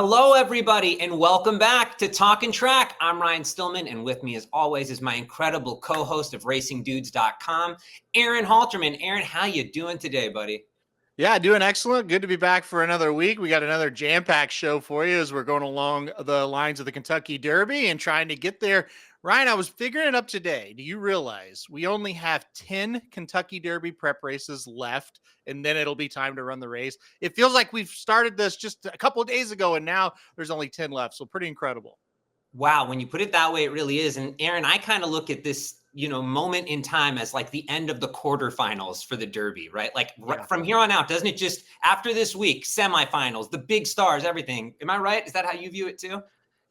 Hello, everybody, and welcome back to Talkin' Track. I'm Ryan Stillman, and with me, as always, is my incredible co-host of RacingDudes.com, Aaron Halterman. Aaron, how you doing today, buddy? Yeah, doing excellent. Good to be back for another week. We got another jam-packed show for you as we're going along the lines of the Kentucky Derby and trying to get there. Ryan, I was figuring it up today. Do you realize we only have 10 Kentucky Derby prep races left, and then it'll be time to run the race? It feels like we've started this just a couple of days ago, and now there's only 10 left, so pretty incredible. Wow, when you put it that way, it really is. And Aaron, I kind of look at this, moment in time as like the end of the quarterfinals for the Derby, right? Like from here on out, doesn't it just after this week, semifinals, the big stars, everything. Am I right? Is that how you view it too?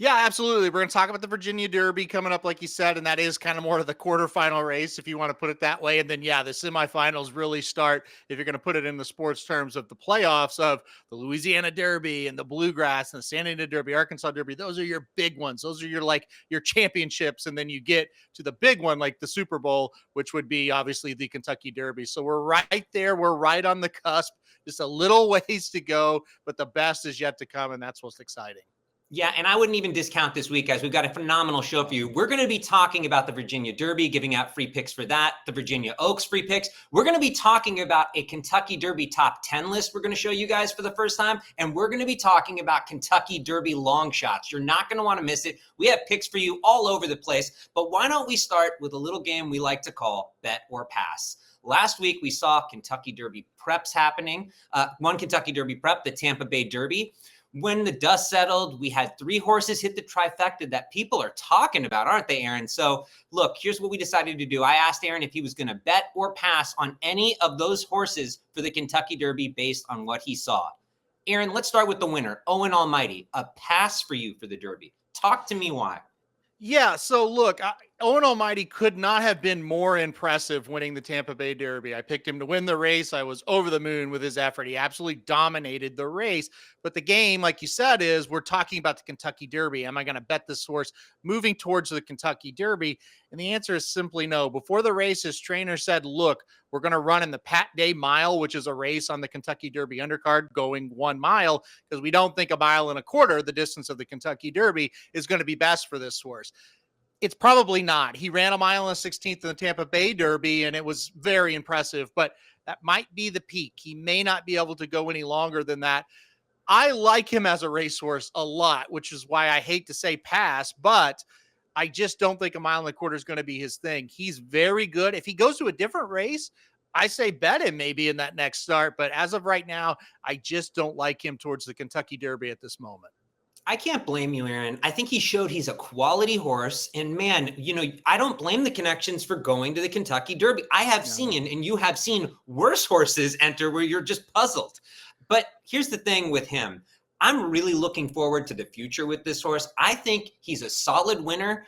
Yeah, absolutely. We're going to talk about the Virginia Derby coming up, like you said, and that is kind of more of the quarterfinal race, if you want to put it that way. And then, yeah, the semifinals really start, if you're going to put it in the sports terms, of the playoffs of the Louisiana Derby and the Bluegrass and the San Diego Derby, Arkansas Derby. Those are your big ones. Those are your championships. And then you get to the big one, like the Super Bowl, which would be obviously the Kentucky Derby. So we're right there. We're right on the cusp. Just a little ways to go, but the best is yet to come, and that's what's exciting. Yeah, and I wouldn't even discount this week, guys. We've got a phenomenal show for you. We're going to be talking about the Virginia Derby, giving out free picks for that, the Virginia Oaks free picks. We're going to be talking about a Kentucky Derby top 10 list we're going to show you guys for the first time, and we're going to be talking about Kentucky Derby long shots. You're not going to want to miss it. We have picks for you all over the place, but why don't we start with a little game we like to call Bet or Pass. Last week, we saw Kentucky Derby preps happening. One Kentucky Derby prep, the Tampa Bay Derby. When the dust settled, we had 3 horses hit the trifecta that people are talking about, aren't they, Aaron? So, look, here's what we decided to do. I asked Aaron if he was going to bet or pass on any of those horses for the Kentucky Derby based on what he saw. Aaron, let's start with the winner, Owen Almighty. A pass for you for the Derby. Talk to me why. Yeah, so look, Owen Almighty could not have been more impressive winning the Tampa Bay Derby. I picked him to win the race. I was over the moon with his effort. He absolutely dominated the race. But the game, like you said, is we're talking about the Kentucky Derby. Am I going to bet this horse moving towards the Kentucky Derby? And the answer is simply no. Before the race, his trainer said, look, we're going to run in the Pat Day Mile, which is a race on the Kentucky Derby undercard going 1 mile, because we don't think a mile and a quarter, the distance of the Kentucky Derby, is going to be best for this horse. It's probably not. He ran a mile and a 16th in the Tampa Bay Derby, and it was very impressive, but that might be the peak. He may not be able to go any longer than that. I like him as a racehorse a lot, which is why I hate to say pass, but I just don't think a mile and a quarter is going to be his thing. He's very good. If he goes to a different race, I say bet him maybe in that next start, but as of right now, I just don't like him towards the Kentucky Derby at this moment. I can't blame you, Aaron. I think he showed he's a quality horse. And man, I don't blame the connections for going to the Kentucky Derby. I have seen, and you have seen worse horses enter where you're just puzzled. But here's the thing with him. I'm really looking forward to the future with this horse. I think he's a solid winner.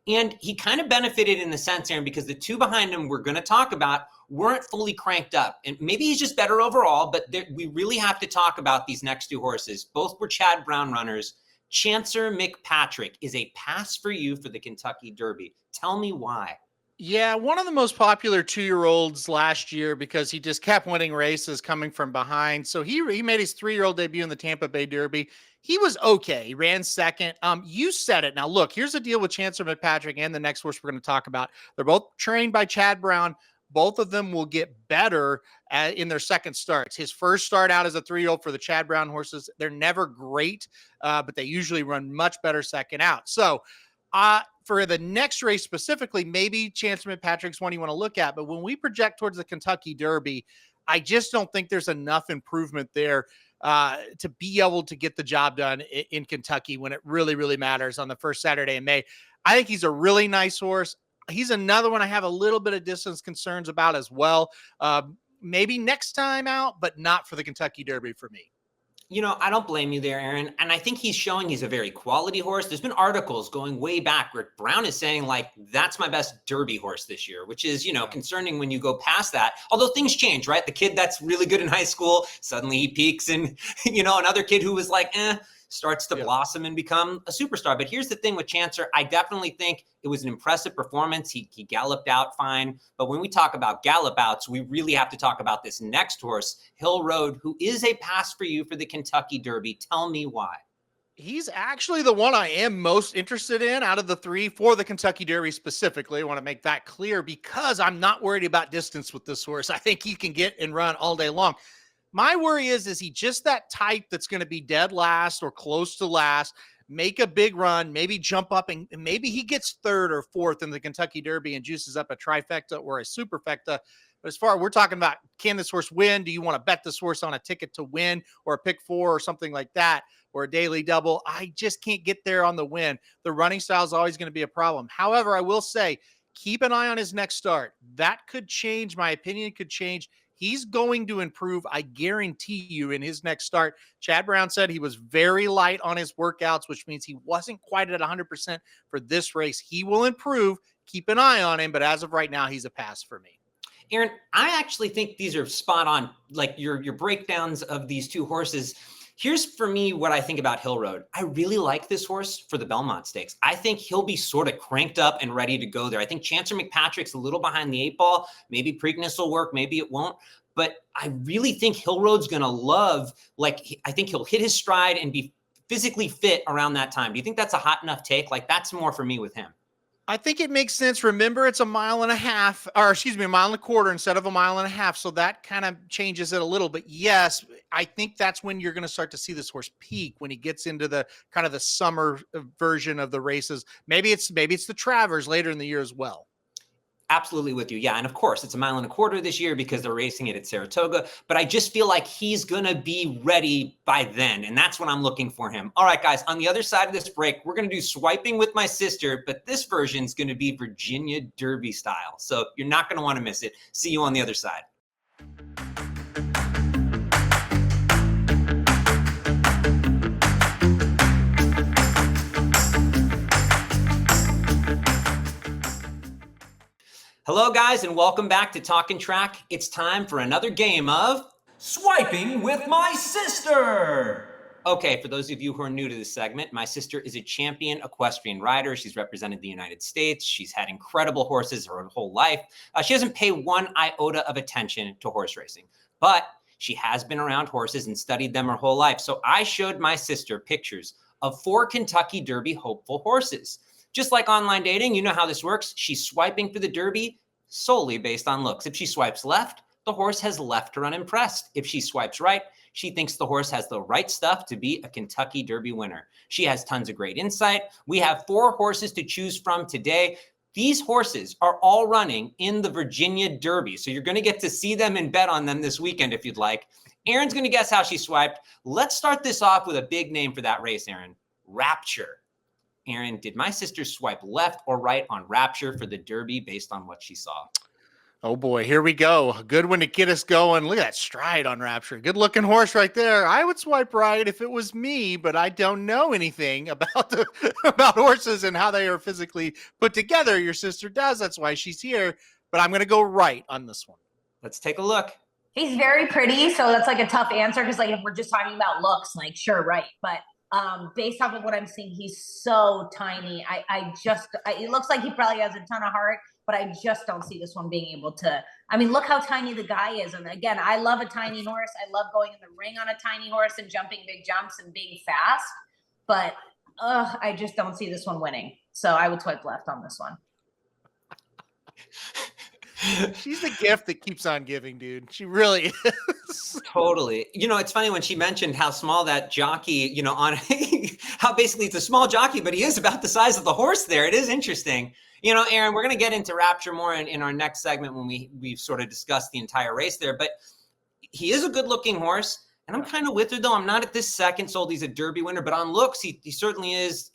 And he kind of benefited in the sense, Aaron, because the 2 behind him we're going to talk about weren't fully cranked up. And maybe he's just better overall, but we really have to talk about these next 2 horses. Both were Chad Brown runners. Chancer McPatrick is a pass for you for the Kentucky Derby. Tell me why. Yeah, one of the most popular 2-year-olds last year because he just kept winning races coming from behind. So he made his 3-year-old debut in the Tampa Bay Derby. He was okay. He ran second. You said it. Now, look, here's the deal with Chancer McPatrick and the next horse we're going to talk about. They're both trained by Chad Brown. Both of them will get better in their second starts. His first start out as a 3-year-old for the Chad Brown horses, they're never great, but they usually run much better second out. So for the next race specifically, maybe Chancer McPatrick's one you want to look at. But when we project towards the Kentucky Derby, I just don't think there's enough improvement there to be able to get the job done in Kentucky when it really, really matters on the first Saturday in May. I think he's a really nice horse. He's another one I have a little bit of distance concerns about as well. Maybe next time out, but not for the Kentucky Derby for me. I don't blame you there, Aaron. And I think he's showing he's a very quality horse. There's been articles going way back where Brown is saying, like, that's my best Derby horse this year, which is, concerning when you go past that. Although things change, right? The kid that's really good in high school, suddenly he peaks and, another kid who was like, starts to blossom and become a superstar. But here's the thing with Chancer. I definitely think it was an impressive performance. He galloped out fine. But when we talk about gallop outs, we really have to talk about this next horse, Hill Road, who is a pass for you for the Kentucky Derby. Tell me why. He's actually the one I am most interested in out of the three for the Kentucky Derby specifically. I want to make that clear because I'm not worried about distance with this horse. I think he can get and run all day long. My worry is he just that type that's going to be dead last or close to last, make a big run, maybe jump up and maybe he gets third or fourth in the Kentucky Derby and juices up a trifecta or a superfecta. But as far as we're talking about, can this horse win? Do you want to bet this horse on a ticket to win or a pick four or something like that, or a daily double? I just can't get there on the win. The running style is always going to be a problem. However, I will say, keep an eye on his next start. That could change. My opinion could change. He's going to improve, I guarantee you, in his next start. Chad Brown said he was very light on his workouts, which means he wasn't quite at 100% for this race. He will improve. Keep an eye on him, but as of right now, he's a pass for me. Aaron, I actually think these are spot on, like your breakdowns of these two horses. Here's for me what I think about Hill Road. I really like this horse for the Belmont Stakes. I think he'll be sort of cranked up and ready to go there. I think Chancer McPatrick's a little behind the eight ball. Maybe Preakness will work, maybe it won't. But I really think Hill Road's going to love, I think he'll hit his stride and be physically fit around that time. Do you think that's a hot enough take? Like, that's more for me with him. I think it makes sense. Remember, it's a mile and a half, or excuse me, a mile and a quarter instead of a mile and a half. So that kind of changes it a little. But yes, I think that's when you're going to start to see this horse peak, when he gets into the kind of the summer version of the races. Maybe it's the Travers later in the year as well. Absolutely with you. Yeah. And of course, it's a mile and a quarter this year because they're racing it at Saratoga. But I just feel like he's going to be ready by then. And that's what I'm looking for him. All right, guys, on the other side of this break, we're going to do swiping with my sister. But this version is going to be Virginia Derby style. So you're not going to want to miss it. See you on the other side. Hello, guys, and welcome back to Talkin' Track. It's time for another game of Swiping with my sister. Okay, for those of you who are new to this segment, my sister is a champion equestrian rider. She's represented the United States. She's had incredible horses her whole life. She doesn't pay one iota of attention to horse racing, but she has been around horses and studied them her whole life. So I showed my sister pictures of 4 Kentucky Derby hopeful horses. Just like online dating, you know how this works. She's swiping for the Derby solely based on looks. If she swipes left, the horse has left her unimpressed. If she swipes right, she thinks the horse has the right stuff to be a Kentucky Derby winner. She has tons of great insight. We have 4 horses to choose from today. These horses are all running in the Virginia Derby. So you're going to get to see them and bet on them this weekend if you'd like. Aaron's going to guess how she swiped. Let's start this off with a big name for that race, Aaron. Rapture. Aaron, did my sister swipe left or right on Rapture for the Derby based on what she saw? Oh boy, here we go. A good one to get us going. Look at that stride on Rapture. Good looking horse right there. I would swipe right if it was me, but I don't know anything about about horses and how they are physically put together. Your sister does. That's why she's here. But I'm going to go right on this one. Let's take a look. He's very pretty, so that's like a tough answer because, like, if we're just talking about looks, like, sure, right. But based off of what I'm seeing, he's so tiny. It looks like he probably has a ton of heart, but I just don't see this one being able to. I mean, look how tiny the guy is. And again, I love a tiny horse. I love going in the ring on a tiny horse and jumping big jumps and being fast. But I just don't see this one winning. So I would swipe left on this one. She's the gift that keeps on giving, dude. She really is. Totally. You know, it's funny when she mentioned how small that jockey, you know, on how basically it's a small jockey, but he is about the size of the horse there. It is interesting. You know, Aaron, we're going to get into Rapture more in our next segment when we've sort of discussed the entire race there. But he is a good looking horse. And I'm kind of with her, though. I'm not at this second sold he's a Derby winner, but on looks, he certainly is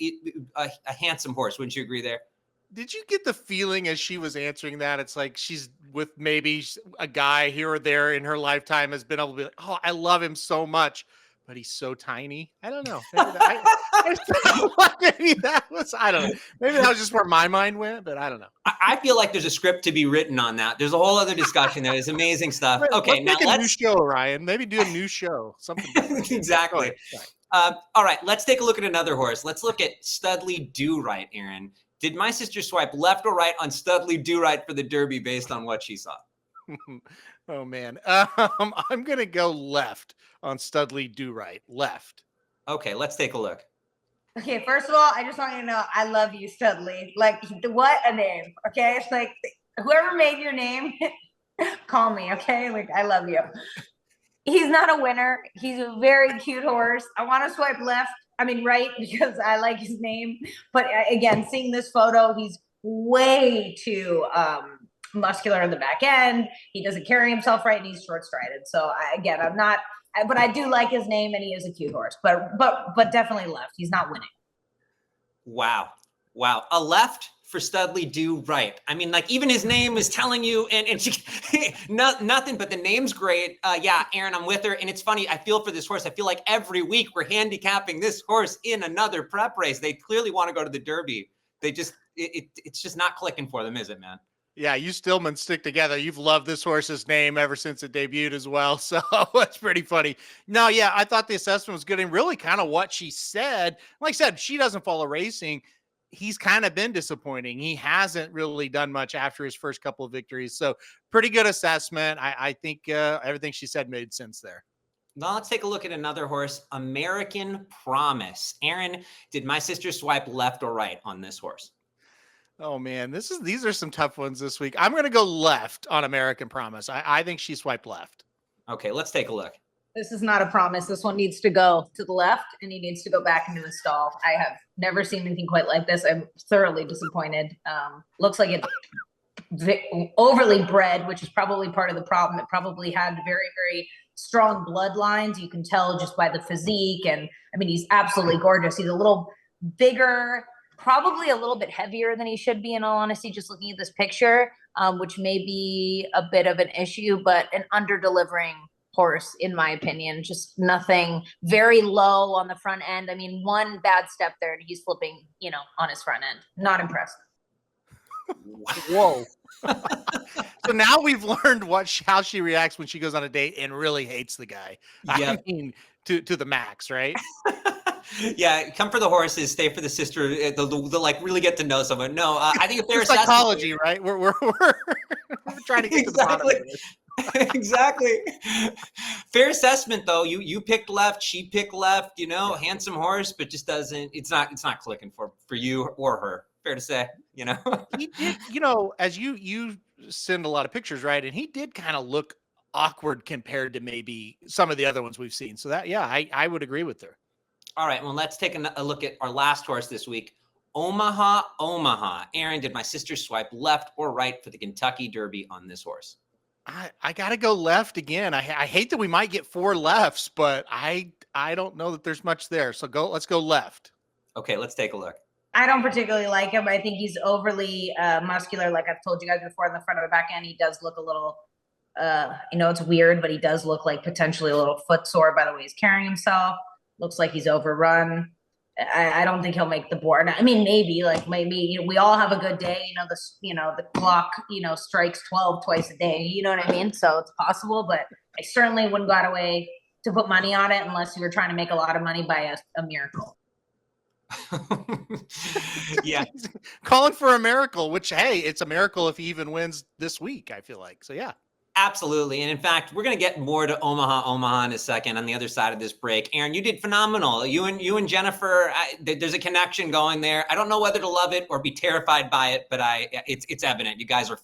a handsome horse. Wouldn't you agree there? Did you get the feeling as she was answering that it's like she's with maybe a guy here or there in her lifetime has been able to be like, oh, I love him so much, but he's so tiny. I don't know. Maybe that was, I don't know. Maybe that was just where my mind went, but I don't know. I feel like there's a script to be written on that. There's a whole other discussion there. There's amazing stuff. Okay, let's make a new show, Ryan. Maybe do a new show. Something exactly. All right, let's take a look at another horse. Let's look at Studlydoright, Aaron. Did my sister swipe left or right on Studlydoright for the Derby based on what she saw? Oh, man. I'm going to go left on Studlydoright. Left. Okay, let's take a look. Okay, first of all, I just want you to know I love you, Studley. Like, what a name. Okay, it's like whoever made your name, call me. Okay, like I love you. He's not a winner. He's a very cute horse. I want to swipe left. I mean, right, because I like his name. But again, seeing this photo, he's way too muscular in the back end. He doesn't carry himself right, and he's short-strided. So I'm not. But I do like his name, and he is a cute horse. But definitely left. He's not winning. Wow. A left for Studlydoright. I mean, like even his name is telling you, and she, nothing but the name's great. Yeah, Aaron, I'm with her. And it's funny, I feel for this horse. I feel like every week we're handicapping this horse in another prep race. They clearly want to go to the Derby. They just, it's just not clicking for them, is it, man? Yeah, you Stillman stick together. You've loved this horse's name ever since it debuted as well. So that's pretty funny. No, yeah, I thought the assessment was good and really kind of what she said. Like I said, she doesn't follow racing. He's kind of been disappointing. He hasn't really done much after his first couple of victories. So pretty good assessment. I think everything she said made sense there. Now let's take a look at another horse, American Promise. Aaron, did my sister swipe left or right on this horse? Oh man, these are some tough ones this week. I'm going to go left on American Promise. I think she swiped left. Okay, let's take a look. This is not a promise. This one needs to go to the left, and he needs to go back into the stall. I have never seen anything quite like this. I'm thoroughly disappointed. Looks like it's overly bred, which is probably part of the problem. It probably had very, very strong bloodlines. You can tell just by the physique, and I mean, he's absolutely gorgeous. He's a little bigger, probably a little bit heavier than he should be, in all honesty, just looking at this picture, which may be a bit of an issue, but an under-delivering horse, in my opinion. Just nothing, very low on the front end. I mean, one bad step there and he's flipping, on his front end. Not impressed. Whoa. So now we've learned how she reacts when she goes on a date and really hates the guy. Yeah. I mean, to the max, right? Yeah, come for the horses, stay for the sister. They'll like really get to know someone. No, I think a fair psychology, right? We're trying to get to the bottom of it. Exactly. Fair assessment though. You picked left, she picked left, handsome horse, but just doesn't, it's not clicking for you or her. Fair to say, He did, as you send a lot of pictures, right? And he did kind of look awkward compared to maybe some of the other ones we've seen. So that, yeah, I would agree with her. All right, well, let's take a look at our last horse this week, Omaha Omaha. Aaron, did my sister swipe left or right for the Kentucky Derby on this horse? I got to go left again. I hate that we might get 4 lefts, but I don't know that there's much there. So let's go left. Okay, let's take a look. I don't particularly like him. I think he's overly muscular. Like I've told you guys before, in the front of the back end, he does look a little, it's weird, but he does look like potentially a little foot sore by the way he's carrying himself. Looks like he's overrun. I don't think he'll make the board. I mean, maybe we all have a good day. The clock, strikes 12 twice a day. You know what I mean? So it's possible, but I certainly wouldn't go away to put money on it unless you were trying to make a lot of money by a miracle. Yeah. Calling for a miracle, which, hey, it's a miracle if he even wins this week, I feel like. So, yeah. Absolutely. And in fact, we're going to get more to Omaha Omaha in a second on the other side of this break. Aaron, you did phenomenal. You and Jennifer, there's a connection going there. I don't know whether to love it or be terrified by it, but it's evident. You guys are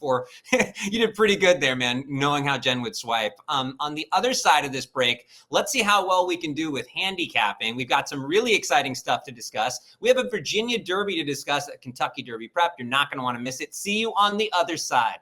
you did pretty good there, man, knowing how Jen would swipe. On the other side of this break, let's see how well we can do with handicapping. We've got some really exciting stuff to discuss. We have a Virginia Derby to discuss, a Kentucky Derby prep. You're not going to want to miss it. See you on the other side.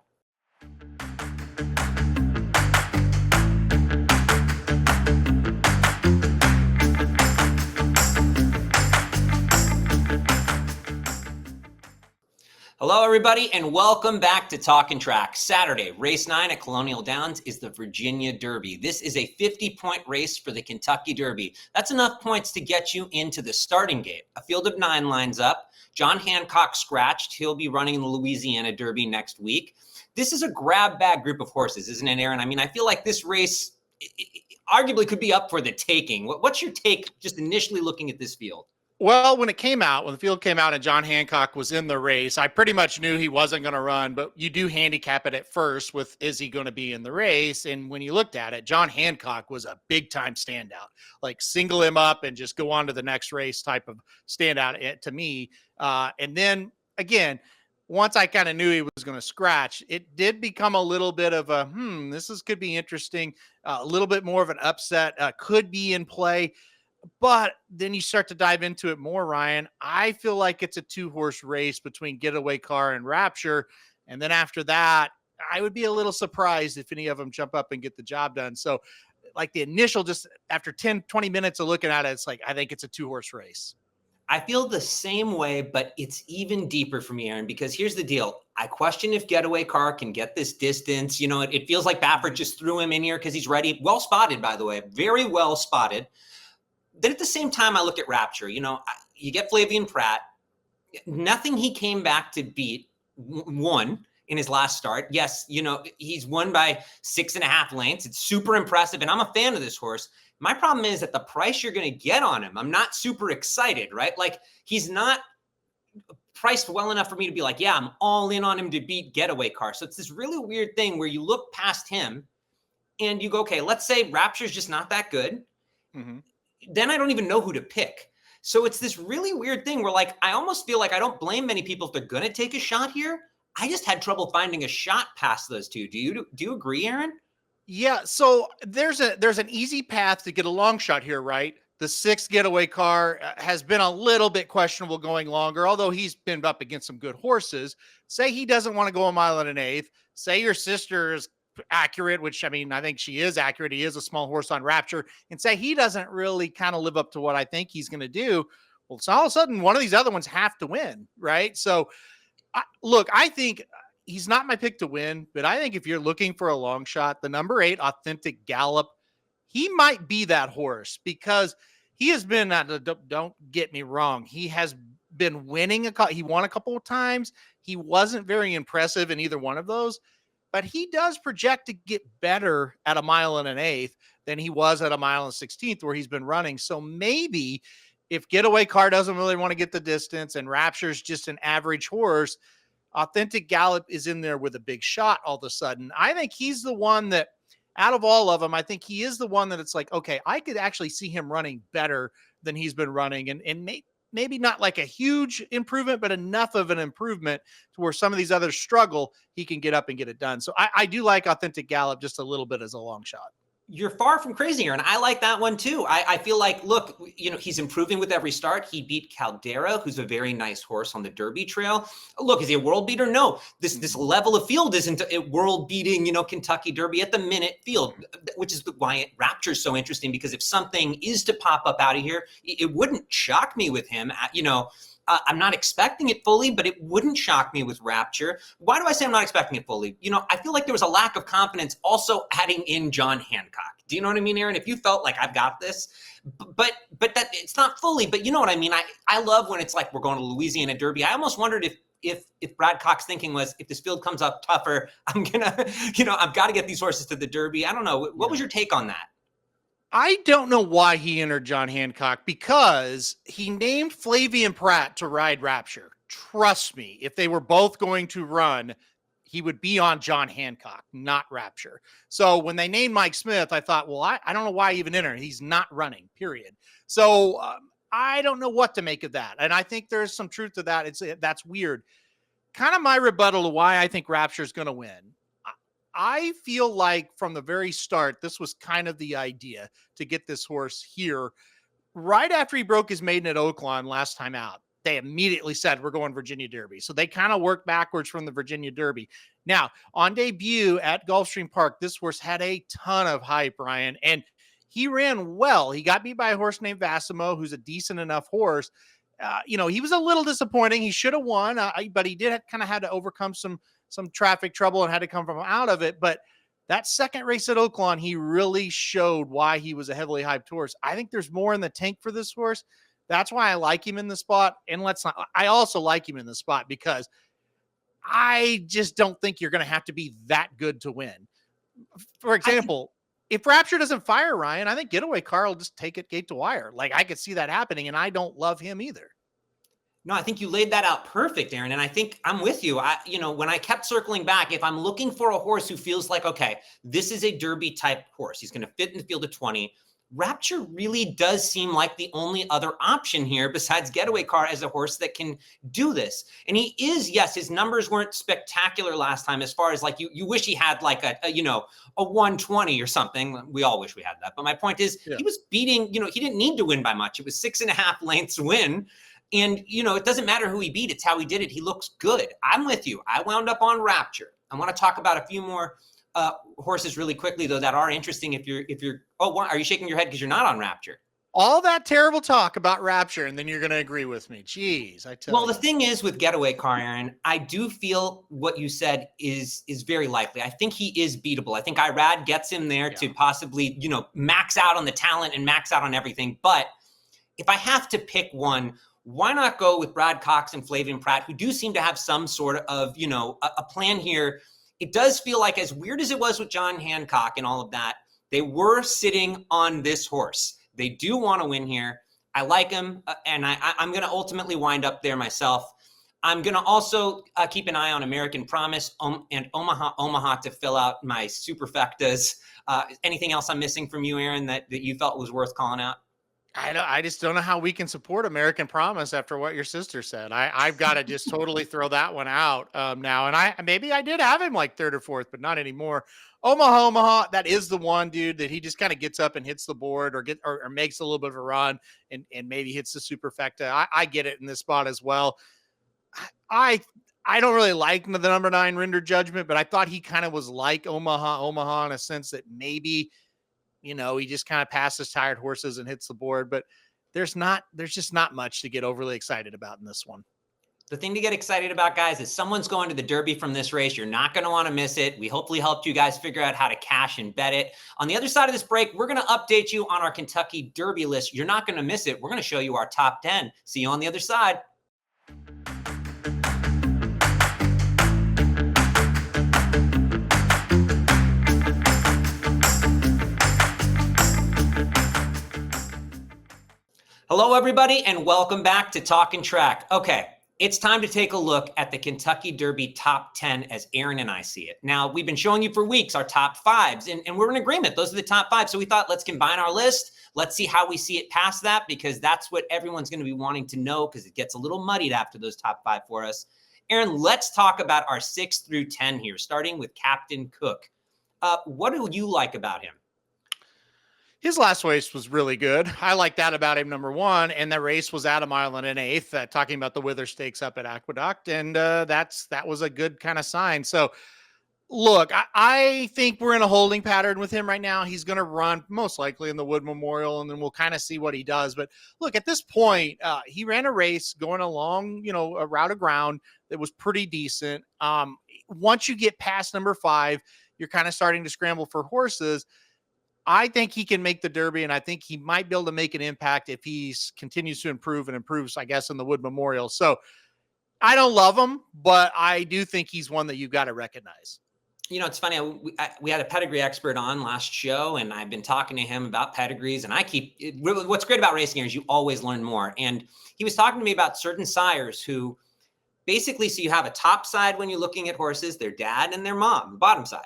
Hello, everybody, and welcome back to Talkin' Track. Saturday, race 9 at Colonial Downs is the Virginia Derby. This is a 50-point race for the Kentucky Derby. That's enough points to get you into the starting gate. A field of 9 lines up. John Hancock scratched. He'll be running the Louisiana Derby next week. This is a grab bag group of horses, isn't it, Aaron? I mean, I feel like this race arguably could be up for the taking. What's your take just initially looking at this field? Well, when the field came out and John Hancock was in the race, I pretty much knew he wasn't going to run, but you do handicap it at first with, is he going to be in the race? And when you looked at it, John Hancock was a big time standout, like single him up and just go on to the next race type of standout to me. And then again, once I kind of knew he was going to scratch, it did become a little bit of a, could be interesting. A little bit more of an upset could be in play. But then you start to dive into it more, Ryan. I feel like it's a 2-horse race between Getaway Car and Rapture. And then after that, I would be a little surprised if any of them jump up and get the job done. So like the initial, just after 10, 20 minutes of looking at it, it's like, I think it's a 2-horse race. I feel the same way, but it's even deeper for me, Aaron, because here's the deal. I question if Getaway Car can get this distance. You know, it feels like Baffert just threw him in here because he's ready. Well spotted, by the way, very well spotted. Then at the same time, I look at Rapture. You know, you get Flavien Prat. Nothing he came back to beat won in his last start. Yes, you know, he's won by 6.5 lengths. It's super impressive, and I'm a fan of this horse. My problem is at the price you're going to get on him, I'm not super excited, right? Like, he's not priced well enough for me to be like, yeah, I'm all in on him to beat Getaway Car. So it's this really weird thing where you look past him and you go, okay, let's say Rapture's just not that good. Mm-hmm. Then I don't even know who to pick. So it's this really weird thing where, like, I almost feel like I don't blame many people if they're going to take a shot here. I just had trouble finding a shot past those two. Do you agree, Aaron? Yeah. So there's an easy path to get a long shot here, right? The 6th Getaway Car has been a little bit questionable going longer, although he's been up against some good horses. Say he doesn't want to go 1 1/8. Say your sister is accurate, which, I mean, I think she is accurate. He is a small horse on Rapture, and say he doesn't really kind of live up to what I think he's going to do. Well, so all of a sudden one of these other ones have to win, right? So look, I think he's not my pick to win, but I think if you're looking for a long shot, the number 8 Authentic Gallop, he might be that horse because he has been, don't get me wrong, he has been winning. He won a couple of times. He wasn't very impressive in either one of those, but he does project to get better at 1 1/8 than he was at 1 16 where he's been running. So maybe if Getaway Car doesn't really want to get the distance and Rapture's just an average horse, Authentic Gallop is in there with a big shot all of a sudden. I think he's the one that, out of all of them, I think he is the one that it's like, okay, I could actually see him running better than he's been running. And maybe not like a huge improvement, but enough of an improvement to where some of these others struggle, he can get up and get it done. So I do like Authentic Gallop just a little bit as a long shot. You're far from crazy, Aaron. I like that one too. I feel like, look, you know, he's improving with every start. He beat Caldera, who's a very nice horse on the Derby trail. Look, is he a world beater? No. This level of field isn't a world beating, you know, Kentucky Derby at the minute field, which is why Rapture is so interesting, because if something is to pop up out of here, it wouldn't shock me with him. You know, I'm not expecting it fully, but it wouldn't shock me with Rapture. Why do I say I'm not expecting it fully? You know, I feel like there was a lack of confidence also adding in John Hancock. Do you know what I mean, Aaron? If you felt like I've got this, but that it's not fully, but you know what I mean? I love when it's like we're going to Louisiana Derby. I almost wondered if Brad Cox thinking was, if this field comes up tougher, I'm gonna, you know, I've got to get these horses to the Derby. I don't know. What was your take on that? I don't know why he entered John Hancock, because he named Flavien Prat to ride Rapture. Trust me, if they were both going to run, he would be on John Hancock, not Rapture. So when they named Mike Smith, I thought, well, I don't know why he even entered. He's not running, period. So I don't know what to make of that. And I think there's some truth to that. That's weird. Kind of my rebuttal to why I think Rapture is going to win. I feel like from the very start, this was kind of the idea to get this horse here. Right after he broke his maiden at Oaklawn last time out, they immediately said, we're going Virginia Derby. So they kind of worked backwards from the Virginia Derby. Now, on debut at Gulfstream Park, this horse had a ton of hype, Ryan, and he ran well. He got beat by a horse named Vassimo, who's a decent enough horse. You know, he was a little disappointing. He should have won, but he did kind of had to overcome some traffic trouble and had to come from out of it. But that second race at Oaklawn, he really showed why he was a heavily hyped horse. I think there's more in the tank for this horse. That's why I like him in the spot. And I also like him in the spot because I just don't think you're going to have to be that good to win. For example, if Rapture doesn't fire Ryan, I think Getaway Car will just take it gate to wire. Like, I could see that happening, and I don't love him either. No, I think you laid that out perfect, Aaron. And I think I'm with you. When I kept circling back, if I'm looking for a horse who feels like, okay, this is a Derby type horse, he's going to fit in the field of 20. Rapture really does seem like the only other option here besides Getaway Car as a horse that can do this. And he is, yes, his numbers weren't spectacular last time as far as like you wish he had like a 120 or something. We all wish we had that. But my point is He was beating, he didn't need to win by much. It was 6.5 lengths win. And, it doesn't matter who he beat. It's how he did it. He looks good. I'm with you. I wound up on Rapture. I want to talk about a few more horses really quickly, though, that are interesting. Are you shaking your head because you're not on Rapture? All that terrible talk about Rapture, and then you're going to agree with me. Jeez, I tell you. Well, the thing is with Getaway Car, Aaron, I do feel what you said is very likely. I think he is beatable. I think Irad gets him there to possibly, max out on the talent and max out on everything. But if I have to pick one, why not go with Brad Cox and Flavian Pratt, who do seem to have some sort of, a plan here. It does feel like, as weird as it was with John Hancock and all of that, they were sitting on this horse. They do want to win here. I like him, and I'm going to ultimately wind up there myself. I'm going to also keep an eye on American Promise and Omaha Omaha to fill out my superfectas. Anything else I'm missing from you, Aaron, that you felt was worth calling out? I just don't know how we can support American Promise after what your sister said. I've got to just totally throw that one out now. And maybe I did have him like third or fourth, but not anymore. Omaha Omaha, that is the one, dude, that he just kind of gets up and hits the board or makes a little bit of a run and maybe hits the superfecta. I get it in this spot as well. I don't really like the number 9 Render Judgment, but I thought he kind of was like Omaha Omaha in a sense that maybe he just kind of passes tired horses and hits the board, but there's just not much to get overly excited about in this one. The thing to get excited about, guys, is someone's going to the Derby from this race. You're not going to want to miss it. We hopefully helped you guys figure out how to cash and bet it. On the other side of this break, we're going to update you on our Kentucky Derby list. You're not going to miss it. We're going to show you our top 10. See you on the other side. Hello, everybody, and welcome back to Talkin' Track. Okay, it's time to take a look at the Kentucky Derby top 10 as Aaron and I see it. Now, we've been showing you for weeks our top 5s, and we're in agreement. Those are the top 5. So we thought, let's combine our list. Let's see how we see it past that, because that's what everyone's going to be wanting to know, because it gets a little muddied after those top 5 for us. Aaron, let's talk about our 6 through 10 here, starting with Captain Cook. What do you like about him? His last race was really good. I like that about him, number one. And the race was at 1 mile and an eighth, talking about the Wither Stakes up at Aqueduct. And that was a good kind of sign. So, look, I think we're in a holding pattern with him right now. He's going to run most likely in the Wood Memorial, and then we'll kind of see what he does. But look, at this point, he ran a race going along, a route of ground that was pretty decent. Once you get past number 5, you're kind of starting to scramble for horses. I think he can make the Derby, and I think he might be able to make an impact if he continues to improve and improves, I guess, in the Wood Memorial. So I don't love him, but I do think he's one that you've got to recognize. It's funny. We had a pedigree expert on last show, and I've been talking to him about pedigrees. And what's great about racing here is you always learn more. And he was talking to me about certain sires who basically, so you have a top side when you're looking at horses, their dad and their mom, the bottom side.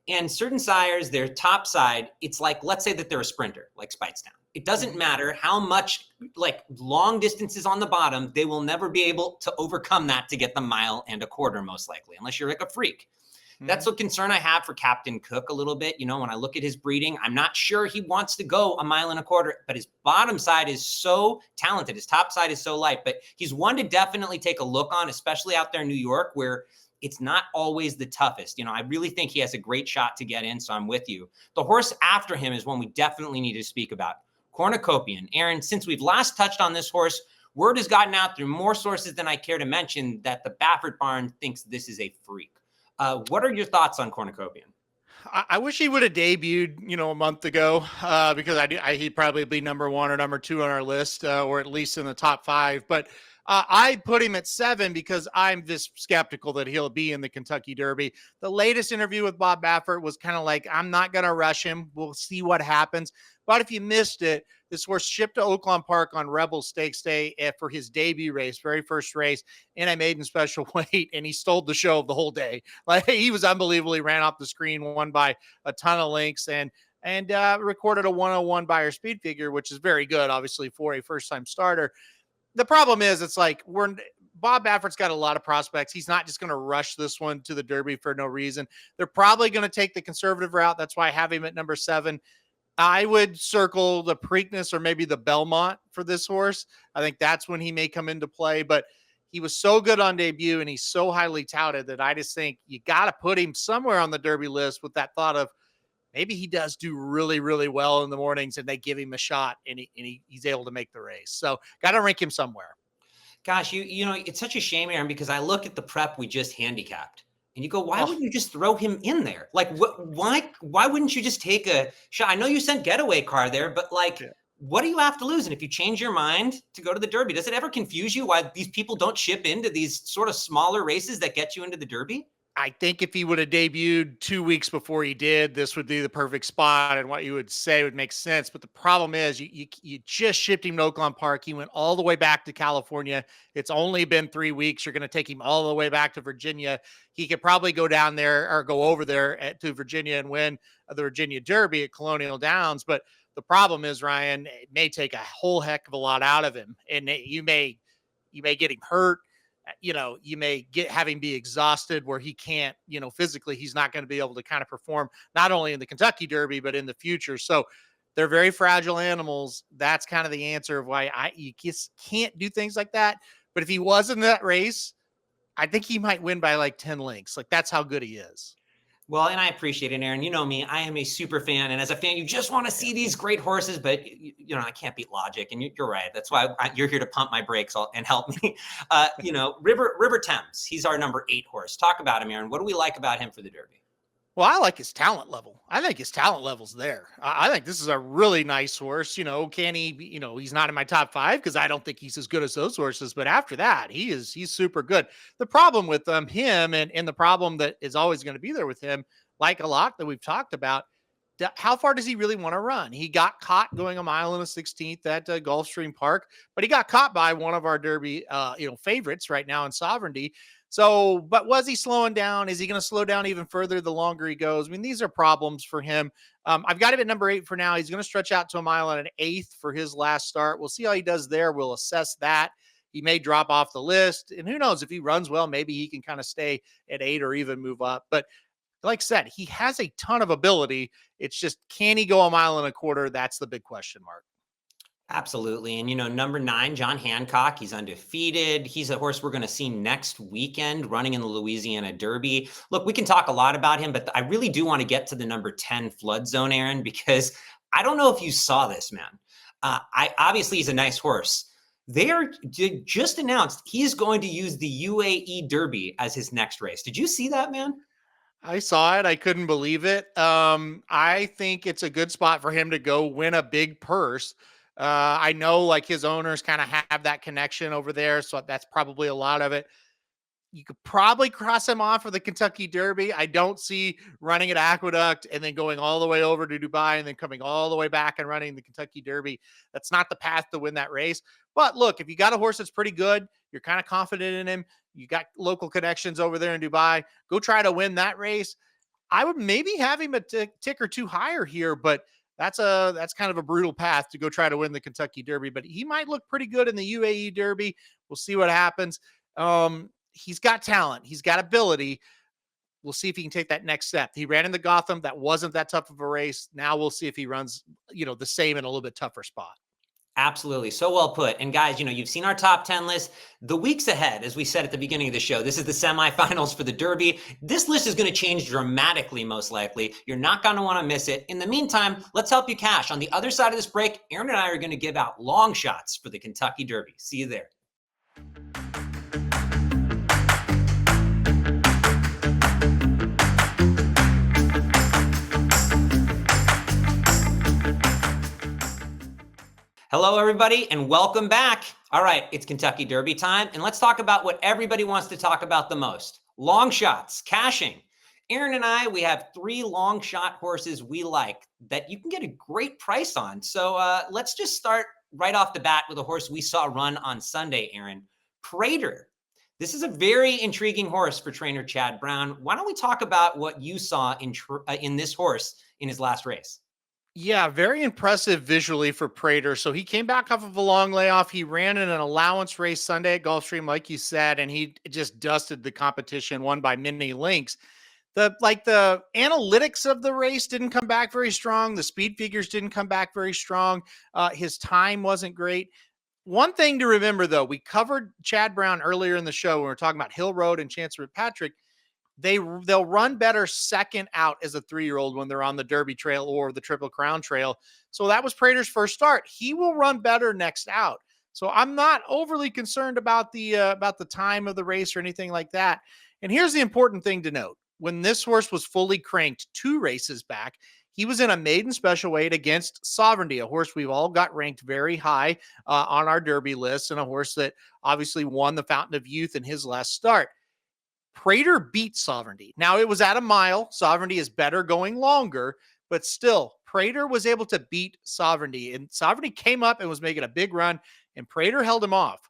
And certain sires, their top side, it's like, let's say that they're a sprinter, like Speightstown. It doesn't matter how much, like, long distances on the bottom, they will never be able to overcome that to get the 1.25 miles, most likely, unless you're like a freak. Mm-hmm. That's a concern I have for Captain Cook a little bit. When I look at his breeding, I'm not sure he wants to go 1.25 miles, but his bottom side is so talented. His top side is so light, but he's one to definitely take a look on, especially out there in New York, where it's not always the toughest. I really think he has a great shot to get in, so I'm with you. The horse after him is one we definitely need to speak about, Cornucopian. Aaron, since we've last touched on this horse, word has gotten out through more sources than I care to mention that the Baffert barn thinks this is a freak. What are your thoughts on Cornucopian? I wish he would have debuted, a month ago, because he'd probably be number 1 or number 2 on our list, or at least in the top 5. But I put him at 7 because I'm this skeptical that he'll be in the Kentucky Derby. The latest interview with Bob Baffert was kind of like, I'm not going to rush him. We'll see what happens. But if you missed it, this horse shipped to Oaklawn Park on Rebel Stakes Day for his debut race, very first race, in a maiden special weight, and he stole the show of the whole day. Like, he was unbelievable. He ran off the screen, won by a ton of lengths, and recorded a 101 Beyer speed figure, which is very good, obviously, for a first-time starter. The problem is, it's like Bob Baffert's got a lot of prospects. He's not just going to rush this one to the Derby for no reason. They're probably going to take the conservative route. That's why I have him at number 7. I would circle the Preakness or maybe the Belmont for this horse. I think that's when he may come into play, but he was so good on debut and he's so highly touted that I just think you got to put him somewhere on the Derby list with that thought of maybe he does do really, really well in the mornings and they give him a shot and he's able to make the race. So got to rank him somewhere. Gosh, you know, it's such a shame, Aaron, because I look at the prep we just handicapped. And you go, why wouldn't you just throw him in there? Like, why wouldn't you just take a shot? I know you sent Getaway Car there, but like, what do you have to lose? And if you change your mind to go to the Derby, does it ever confuse you why these people don't ship into these sort of smaller races that get you into the Derby? I think if he would have debuted 2 weeks before he did, this would be the perfect spot and what you would say would make sense. But the problem is you just shipped him to Oaklawn Park. He went all the way back to California. It's only been 3 weeks. You're going to take him all the way back to Virginia. He could probably go down there or go over there to Virginia and win the Virginia Derby at Colonial Downs. But the problem is, Ryan, it may take a whole heck of a lot out of him. And you may get him hurt. You know, you may have him be exhausted where he can't, you know, physically, he's not going to be able to kind of perform not only in the Kentucky Derby, but in the future. So they're very fragile animals. That's kind of the answer of why you just can't do things like that. But if he was in that race, I think he might win by like 10 lengths. Like, that's how good he is. Well, and I appreciate it, Aaron. You know me, I am a super fan. And as a fan, you just want to see these great horses, but you know, I can't beat logic. And you're right. That's why you're here to pump my brakes and help me. You know, River Thames, he's our number 8 horse. Talk about him, Aaron. What do we like about him for the Derby? Well, I like his talent level. I think his talent level's there. I think this is a really nice horse. You know, can he, you know, he's not in my top 5 because I don't think he's as good as those horses. But after that, he's super good. The problem with him and the problem that is always going to be there with him, like a lot that we've talked about, how far does he really want to run? He got caught going a mile and a 16th at Gulfstream Park, but he got caught by one of our Derby, favorites right now in Sovereignty. So, but was he slowing down? Is he going to slow down even further the longer he goes? I mean, these are problems for him. I've got him at number 8 for now. He's going to stretch out to a mile and an 1/8 for his last start. We'll see how he does there. We'll assess that. He may drop off the list. And who knows, if he runs well, maybe he can kind of stay at 8 or even move up. But like I said, he has a ton of ability. It's just, can he go a mile and a quarter? That's the big question mark. Absolutely. And, you know, number 9, John Hancock, he's undefeated. He's a horse we're going to see next weekend running in the Louisiana Derby. Look, we can talk a lot about him, but I really do want to get to the number 10 Flood Zone, Aaron, because I don't know if you saw this, man. Obviously, he's a nice horse. They just announced he's going to use the UAE Derby as his next race. Did you see that, man? I saw it. I couldn't believe it. I think it's a good spot for him to go win a big purse. I know like his owners kind of have that connection over there. So that's probably a lot of it. You could probably cross him off for the Kentucky Derby. I don't see running at Aqueduct and then going all the way over to Dubai and then coming all the way back and running the Kentucky Derby. That's not the path to win that race. But look, if you got a horse that's pretty good, you're kind of confident in him, you got local connections over there in Dubai, go try to win that race. I would maybe have him a tick or 2 higher here, but that's kind of a brutal path to go try to win the Kentucky Derby, but he might look pretty good in the UAE Derby. We'll see what happens. He's got talent. He's got ability. We'll see if he can take that next step. He ran in the Gotham. That wasn't that tough of a race. Now we'll see if he runs, the same in a little bit tougher spot. Absolutely. So well put. And guys, you've seen our top 10 list. The weeks ahead, as we said at the beginning of the show, this is the semifinals for the Derby. This list is going to change dramatically, most likely. You're not going to want to miss it. In the meantime, let's help you cash. On the other side of this break, Aaron and I are going to give out long shots for the Kentucky Derby. See you there. Hello, everybody, and welcome back. All right, it's Kentucky Derby time, and let's talk about what everybody wants to talk about the most. Long shots, cashing. Aaron and I, we have 3 long shot horses we like that you can get a great price on. So let's just start right off the bat with a horse we saw run on Sunday, Aaron. Prater. This is a very intriguing horse for trainer Chad Brown. Why don't we talk about what you saw in this horse in his last race? Yeah, very impressive visually for Prater. So he came back off of a long layoff. He ran in an allowance race Sunday at Gulfstream, like you said, and he just dusted the competition, won by many lengths. The analytics of the race didn't come back very strong. The speed figures didn't come back very strong. His time wasn't great. One thing to remember, though, we covered Chad Brown earlier in the show when we were talking about Hill Road and Chancellor Patrick. They'll run better second out as a 3-year-old when they're on the Derby Trail or the Triple Crown Trail. So that was Prater's first start. He will run better next out. So I'm not overly concerned about the time of the race or anything like that. And here's the important thing to note. When this horse was fully cranked 2 races back, he was in a maiden special weight against Sovereignty, a horse we've all got ranked very high on our Derby list, and a horse that obviously won the Fountain of Youth in his last start. Prater beat Sovereignty. Now, it was at a mile. Sovereignty is better going longer, but still, Prater was able to beat Sovereignty, and Sovereignty came up and was making a big run, and Prater held him off.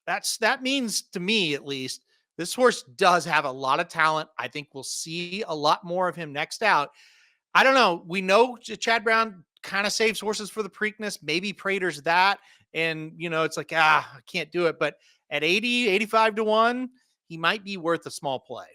That means, to me at least, this horse does have a lot of talent. I think we'll see a lot more of him next out. I don't know. We know Chad Brown kind of saves horses for the Preakness. Maybe Prater's that. And, it's like, I can't do it. But at 80, 85 to 1, he might be worth a small play.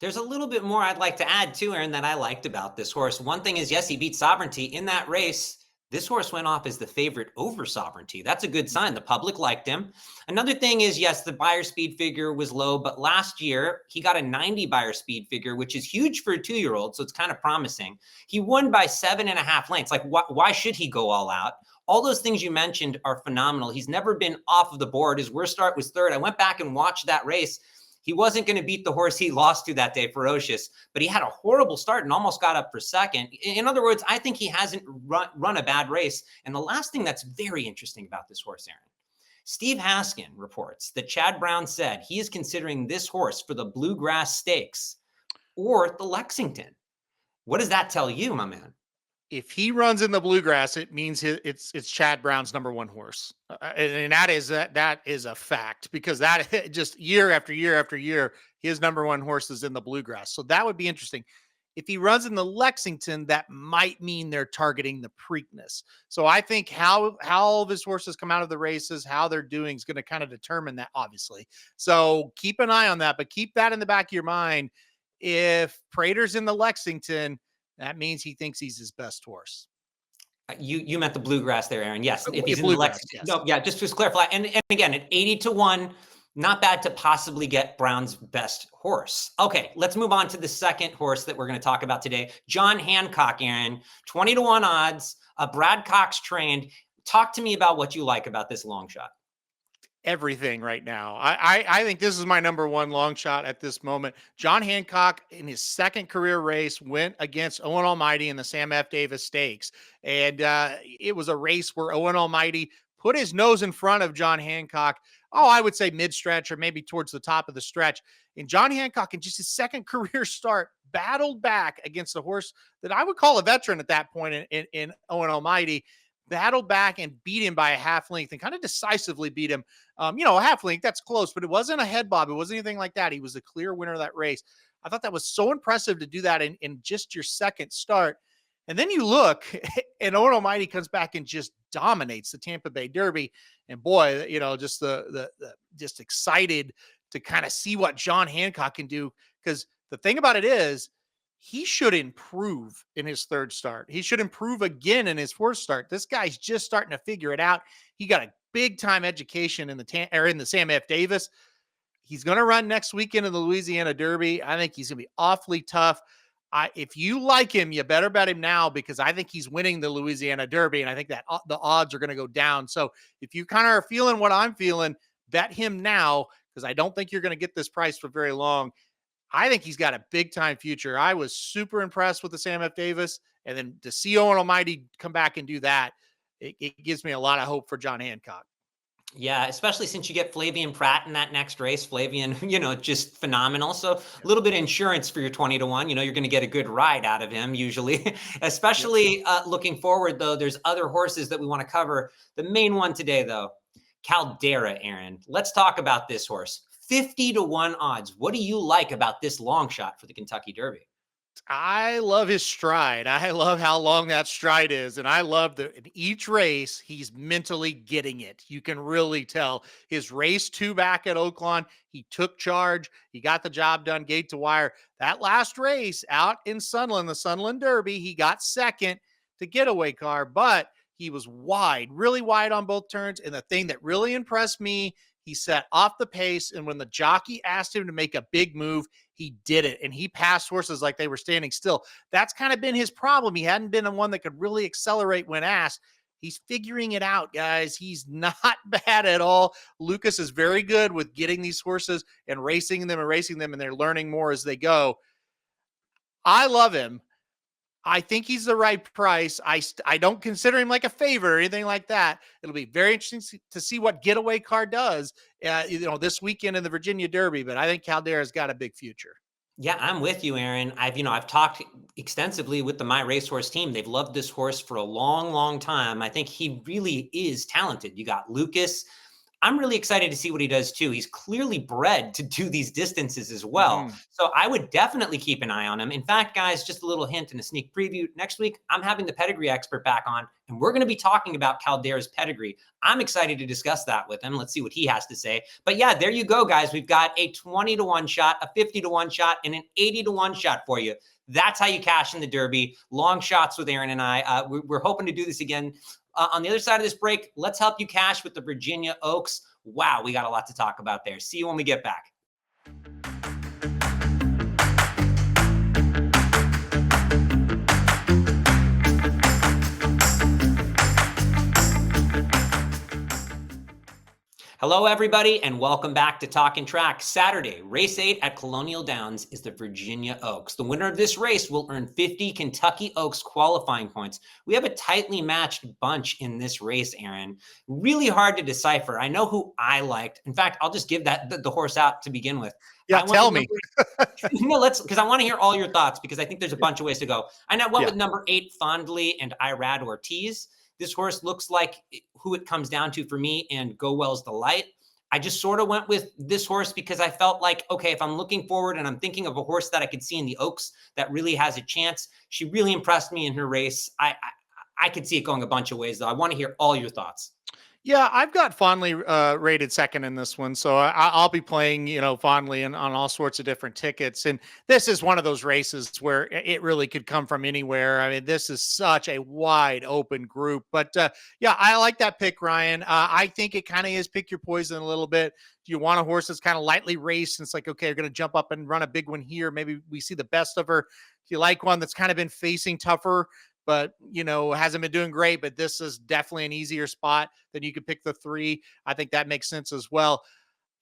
There's a little bit more I'd like to add too, Aaron, that I liked about this horse. One thing is, yes, he beat Sovereignty in that race. This horse went off as the favorite over Sovereignty. That's a good sign. The public liked him. Another thing is, yes, the buyer speed figure was low, but last year he got a 90 buyer speed figure, which is huge for a 2-year-old. So it's kind of promising. He won by 7.5 lengths. Like, why should he go all out? All those things you mentioned are phenomenal. He's never been off of the board. His worst start was 3rd. I went back and watched that race. He wasn't going to beat the horse he lost to that day, Ferocious, but he had a horrible start and almost got up for 2nd. In other words, I think he hasn't run a bad race. And the last thing that's very interesting about this horse, Aaron, Steve Haskin reports that Chad Brown said he is considering this horse for the Bluegrass Stakes or the Lexington. What does that tell you, my man? If he runs in the Bluegrass, it means it's Chad Brown's number 1 horse. And that is a fact, because that just year after year after year, his number 1 horse is in the Bluegrass. So that would be interesting. If he runs in the Lexington, that might mean they're targeting the Preakness. So I think how all of his horses come out of the races, how they're doing is going to kind of determine that, obviously. So keep an eye on that, but keep that in the back of your mind. If Prater's in the Lexington, that means he thinks he's his best horse. You meant the Bluegrass there, Aaron. Yes, if he's in the Lexington. Yes. No, yeah, just to clarify. And again, at 80 to 1, not bad to possibly get Brown's best horse. Okay, let's move on to the second horse that we're going to talk about today. John Hancock, Aaron, 20 to 1 odds, Brad Cox trained. Talk to me about what you like about this long shot. Everything right now. I think this is my number 1 long shot at this moment. John Hancock, in his 2nd career race, went against Owen Almighty in the Sam F. Davis Stakes. And it was a race where Owen Almighty put his nose in front of John Hancock. I would say mid-stretch or maybe towards the top of the stretch. And John Hancock, in just his 2nd career start, battled back against a horse that I would call a veteran at that point in Owen Almighty. Battled back and beat him by a half length and kind of decisively beat him. A half length, that's close, but it wasn't a head bob. It wasn't anything like that. He was a clear winner of that race. I thought that was so impressive to do that in just your 2nd start. And then you look, and Owen Almighty comes back and just dominates the Tampa Bay Derby. And boy, just just excited to kind of see what John Hancock can do. Because the thing about it is, he should improve in his 3rd start. He should improve again in his 4th start. This guy's just starting to figure it out. He got a big time education in the Sam F. Davis. He's going to run next weekend in the Louisiana Derby. I think he's going to be awfully tough. If you like him, you better bet him now, because I think he's winning the Louisiana Derby, and I think that the odds are going to go down. So if you kind of are feeling what I'm feeling, bet him now, because I don't think you're going to get this price for very long. I think he's got a big time future. I was super impressed with the Sam F. Davis, and then to see Owen Almighty come back and do that, it gives me a lot of hope for John Hancock. Yeah, especially since you get Flavian Pratt in that next race. Flavian, just phenomenal. So a little bit of insurance for your 20-1. You're going to get a good ride out of him usually. Yep. Especially looking forward, though, there's other horses that we want to cover. The main one today, though, Caldera, Aaron. Let's talk about this horse. 50-1 odds. What do you like about this long shot for the Kentucky Derby? I love his stride. I love how long that stride is. And I love that in each race, he's mentally getting it. You can really tell his race 2 back at Oaklawn. He took charge. He got the job done, gate to wire. That last race out in Sunland, the Sunland Derby, he got second to Getaway Car, but he was wide, really wide on both turns. And the thing that really impressed me, he set off the pace. And when the jockey asked him to make a big move, he did it, and he passed horses like they were standing still. That's kind of been his problem. He hadn't been the one that could really accelerate when asked. He's figuring it out, guys. He's not bad at all. Lucas is very good with getting these horses and racing them and racing them, and they're learning more as they go. I love him. I think he's the right price. I don't consider him like a favorite or anything like that. It'll be very interesting to see what Getaway Car does, this weekend in the Virginia Derby. But I think Caldera's got a big future. Yeah, I'm with you, Aaron. I've talked extensively with the My Racehorse team. They've loved this horse for a long, long time. I think he really is talented. You got Lucas. I'm really excited to see what he does too. He's clearly bred to do these distances as well. Mhm. So I would definitely keep an eye on him. In fact, guys, just a little hint and a sneak preview. Next week, I'm having the pedigree expert back on, and we're going to be talking about Caldera's pedigree. I'm excited to discuss that with him. Let's see what he has to say. But yeah, there you go, guys. We've got a 20-1 shot, a 50-1 shot, and an 80-1 shot for you. That's how you cash in the Derby. Long shots with Aaron and I. We're hoping to do this again. On the other side of this break, let's help you cash with the Virginia Oaks. Wow, we got a lot to talk about there. See you when we get back. Hello, everybody, and welcome back to Talkin' Track. Saturday, race 8 at Colonial Downs is the Virginia Oaks. The winner of this race will earn 50 Kentucky Oaks qualifying points. We have a tightly matched bunch in this race, Aaron. Really hard to decipher. I know who I liked. In fact, I'll just give the horse out to begin with. Yeah, tell me. Because I want to hear all your thoughts, because I think there's a bunch of ways to go. I went with number 8, Fondly, and Irad Ortiz. This horse looks like who it comes down to for me, and Go Well's Delight. I just sort of went with this horse because I felt like, okay, if I'm looking forward and I'm thinking of a horse that I could see in the Oaks that really has a chance, she really impressed me in her race. I could see it going a bunch of ways, though. I want to hear all your thoughts. Yeah, I've got Fondly rated second in this one, so I'll be playing, Fondly on all sorts of different tickets. And this is one of those races where it really could come from anywhere. I mean, this is such a wide open group. But yeah, I like that pick, Ryan. I think it kind of is pick your poison a little bit. Do you want a horse that's kind of lightly raced? And it's like, okay, you're going to jump up and run a big one here. Maybe we see the best of her. Do you like one that's kind of been facing tougher, but hasn't been doing great, but this is definitely an easier spot? Then you could pick the 3. I think that makes sense as well.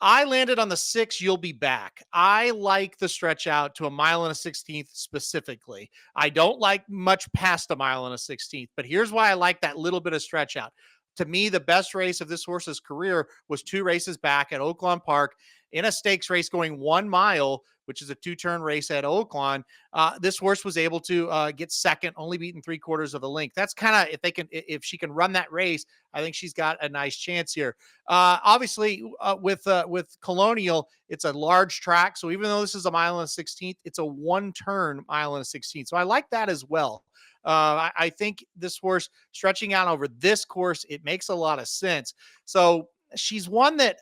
I landed on the 6, You'll Be Back. I like the stretch out to 1 1/16 specifically. I don't like much past 1 1/16, but here's why I like that little bit of stretch out. To me, the best race of this horse's career was 2 races back at Oaklawn Park in a stakes race going 1 mile, which is a 2-turn race at Oaklawn. This horse was able to get second, only beaten 3/4 of the length. That's kind of, if she can run that race, I think she's got a nice chance here. Obviously, with Colonial, it's a large track. So even though this is 1 1/16, it's a 1-turn 1 1/16. So I like that as well. I think this horse stretching out over this course, it makes a lot of sense. So she's one that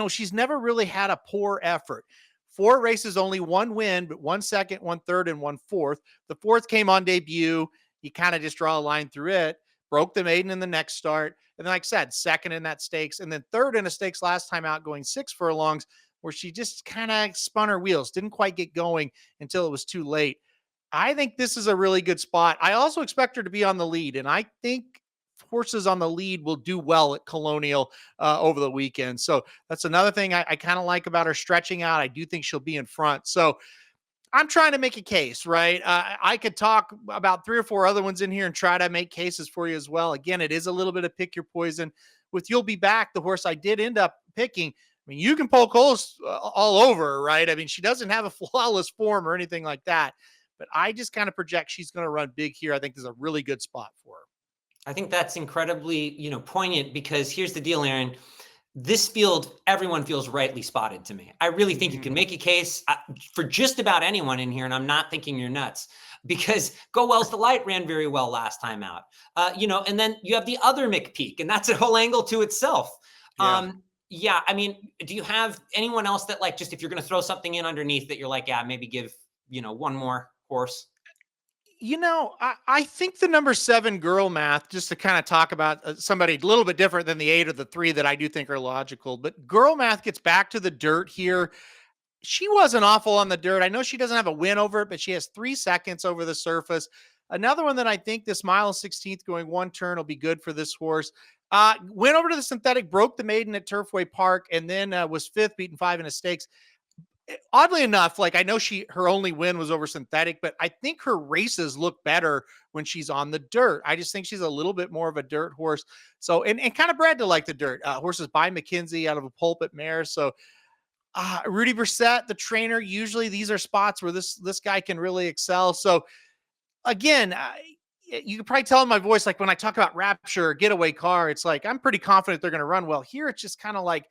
she's never really had a poor effort. 4 races, only 1 win, but 1 second, 1 third, and 1 fourth. The 4th came on debut. You kind of just draw a line through it. Broke the maiden in the next start. And then, like I said, 2nd in that stakes, and then 3rd in a stakes last time out, going 6 furlongs, where she just kind of spun her wheels. Didn't quite get going until it was too late. I think this is a really good spot. I also expect her to be on the lead, and I think horses on the lead will do well at Colonial over the weekend. So that's another thing I kind of like about her stretching out. I do think she'll be in front. So I'm trying to make a case, right? I could talk about 3 or 4 other ones in here and try to make cases for you as well. Again, it is a little bit of pick your poison. with You'll Be Back, the horse I did end up picking. I mean, you can poke holes all over her, right? I mean, she doesn't have a flawless form or anything like that, but I just kind of project she's going to run big here. I think there's a really good spot for her. I think that's incredibly, poignant, because here's the deal, Aaron. This field, everyone feels rightly spotted to me. I really think you can make a case for just about anyone in here, and I'm not thinking you're nuts, because Go Well's Delight ran very well last time out. And then you have the other McPeak, and that's a whole angle to itself. Yeah. I mean, do you have anyone else that, like, just if you're going to throw something in underneath that you're like, yeah, maybe give, one more horse? I think the number 7 Girl Math, just to kind of talk about somebody a little bit different than the 8 or the 3 that I do think are logical, but Girl Math gets back to the dirt here. She wasn't awful on the dirt. I know she doesn't have a win over it, but she has 3 seconds over the surface. Another one that I think this 1/16 going 1 turn will be good for this horse. Went over to the synthetic, broke the maiden at Turfway Park, and then was 5th, beaten 5 in a stakes. Oddly enough, like, I know her only win was over synthetic, but I think her races look better when she's on the dirt. I just think she's a little bit more of a dirt horse. So, and kind of bred to like the dirt. Horses by McKenzie out of a pulpit mare. So, Rudy Brissett, the trainer, usually these are spots where this guy can really excel. So, again, you can probably tell in my voice, like when I talk about Rapture or Getaway Car, it's like I'm pretty confident they're going to run well. Here, it's just kind of like,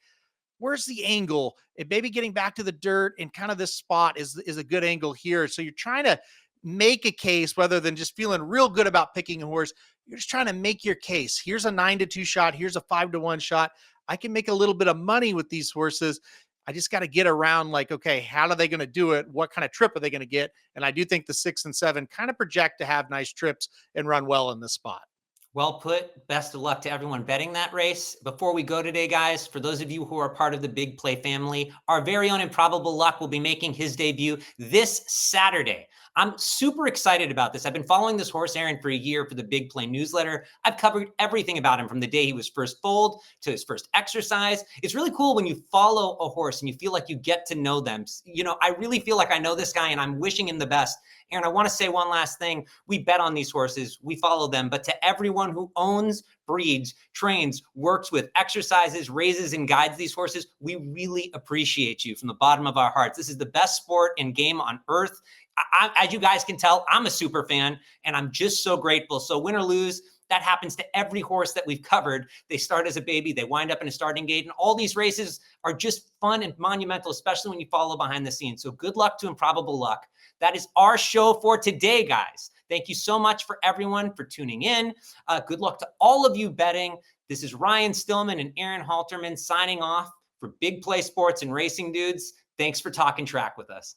where's the angle? And maybe getting back to the dirt and kind of this spot is a good angle here. So you're trying to make a case rather than just feeling real good about picking a horse. You're just trying to make your case. Here's a 9-2 shot. Here's a 5-1 shot. I can make a little bit of money with these horses. I just got to get around, like, okay, how are they going to do it? What kind of trip are they going to get? And I do think the 6 and 7 kind of project to have nice trips and run well in this spot. Well put. Best of luck to everyone betting that race. Before we go today, guys, for those of you who are part of the Big Play family, our very own Improbable Luck will be making his debut this Saturday. I'm super excited about this. I've been following this horse, Aaron, for a year for the Big Play newsletter. I've covered everything about him from the day he was first foaled to his first exercise. It's really cool when you follow a horse and you feel like you get to know them. I really feel like I know this guy and I'm wishing him the best. Aaron, I want to say one last thing. We bet on these horses. We follow them. But to everyone who owns, breeds, trains, works with, exercises, raises, and guides these horses, we really appreciate you from the bottom of our hearts. This is the best sport and game on earth. As you guys can tell, I'm a super fan, and I'm just so grateful. So win or lose, that happens to every horse that we've covered. They start as a baby, they wind up in a starting gate, and all these races are just fun and monumental, especially when you follow behind the scenes. So good luck to Improbable Luck. That is our show for today, guys. Thank you so much for everyone for tuning in. Good luck to all of you betting. This is Ryan Stillman and Aaron Halterman signing off for Big Play Sports and Racing Dudes. Thanks for talking track with us.